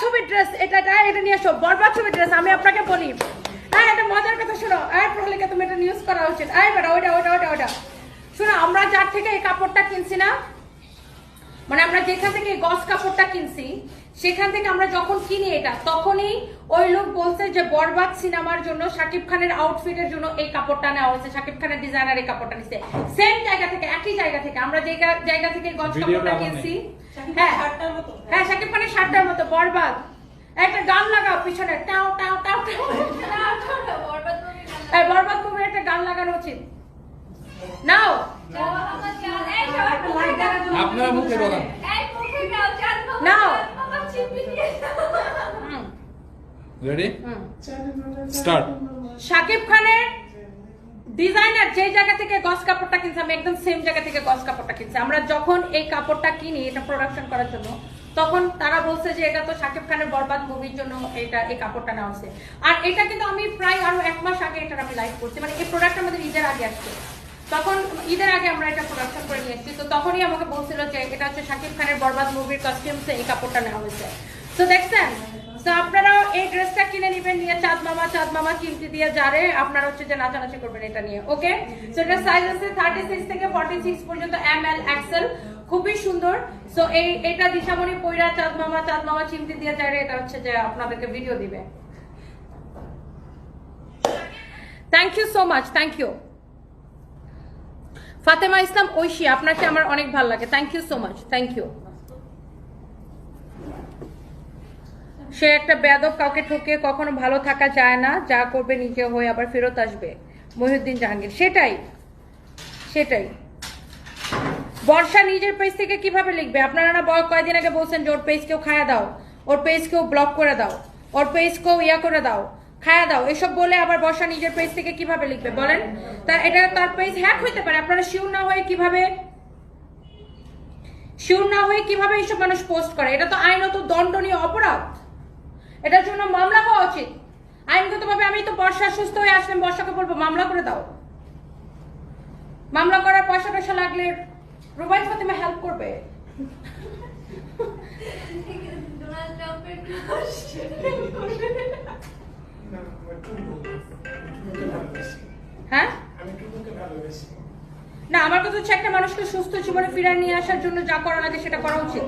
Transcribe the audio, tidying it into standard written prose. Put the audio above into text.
ছবির ড্রেস, এটা নিয়ে এসো, বরবাদ ছবির ড্রেস। আমি আপনাকে বলি, হ্যাঁ একটা মজার কথা শোনো, প্রহলিকা তুমি এটা নিউজ করা উচিত। বেটা ওইটা শোনো, আমরা যার থেকে এই কাপড়টা কিনছি না, মানে আমরা যেখান থেকে গস কাপড়টা কিনছি, সেখান থেকে আমরা যখন কিনি এটা, তখনই ওই লোক বলছে যে বরবাদ সিনেমার জন্য শাকিব খানের আউটফিটের জন্য এই কাপড়টা নেওয়া হয়েছে, শাকিব খানের ডিজাইনার এই কাপড়টা নিচ্ছে। সেম জায়গা থেকে, একই জায়গা থেকে, আমরা যে জায়গা থেকে গস কাপড়টা কিনছি। হ্যাঁ শাকিব খানের শার্টটার মতো বরবাদ। একটা গান লাগাও পিছনে, টাও টাও টাও টাও। বরবাদ মুভির একটা গান লাগানো উচিত। নাও আপনারা মুখে বলেন। নাও রেডি স্টার্ট। শাকিব খানের ডিজাইনার যে জায়গা থেকে গস কাপড়টা কিনছে, আমি একদম সেম জায়গা থেকে গস কাপড়টা কিনছি। আমরা যখন এই কাপড়টা কিনি এটা প্রোডাকশন করার জন্য, তখন তারা বলছে যে এটা তো শাকিব খানের বরবাদ মুভির জন্য এই কাপড়টা নেওয়া হচ্ছে। আর এটা কিন্তু আমি প্রায় আরো 1 মাস আগে এটা আমি লাইভ করছি, মানে এই প্রোডাক্ট আমাদের ঈদের আগে আসছে। তখন ঈদের আগে আমরা এটা প্রোডাকশন করে নিয়ে এসেছি। তো তখনই আমাকে বলছিল যে এটা হচ্ছে শাকিব খানের বরবাদ মুভির কস্টিউমসে এই কাপড়টা নেওয়া হয়েছে। তো দেখছেন, তো আপনারাও এই ড্রেসটা কিনে নেবেন, নিয়ে চাঁদ মামা কিমতি দিয়ে যারে আপনারা হচ্ছে যে নাচানাচি করবেন এটা নিয়ে। ওকে, সো এটা সাইজ আছে 36 থেকে 46 পর্যন্ত, ML XL, খুবই সুন্দর। সো এটা দিশামণি পয়রা চাঁদ মামা চিমতি দিয়ে যারে এটা হচ্ছে যে আপনাদেরকে ভিডিও দিবে। Thank you so much, thank you. Fatema Islam Oishi, আপনাকে আমার অনেক ভালো লাগে, thank you so much, thank you. সে একটা বেয়াদব, কাউকে ঠকিয়ে কখনো ভালো থাকা যায় না, যা করবে নিজে হয়ে আবার ফেরত আসবে। মহিউদ্দিন জাহাঙ্গীর, সেটাই। বর্ষা নিজের পেজ থেকে কিভাবে লিখবে? আপনারা না কয়েকদিন আগে বলছেন যে ওর পেজ কেউ খায়া দাও, ওর পেজ কেউ ব্লক করে দাও, ওর পেজ কেউ করে দাও, খায়া দাও, এসব বলে আবার বর্ষা নিজের পেজ থেকে কিভাবে লিখবে বলেন? তার পেজ হ্যাক হইতে পারে। আপনারা শিওর না হয়ে কিভাবে এইসব মানুষ পোস্ট করে? এটা তো আইনত দণ্ডনীয় অপরাধ, এটার জন্য মামলা হওয়া উচিত আইনগতভাবে। আমি তো বর্ষা সুস্থ হয়ে আসলাম, বর্ষাকে বলবো মামলা করে দাও। মামলা করার পয়সা লাগলে রুবাইত ফাতেমা হেল্প করবে। হ্যাঁ না, আমার কথা হচ্ছে একটা মানুষকে সুস্থ জীবনে ফিরিয়ে নিয়ে আসার জন্য যা করা লাগে সেটা করা উচিত।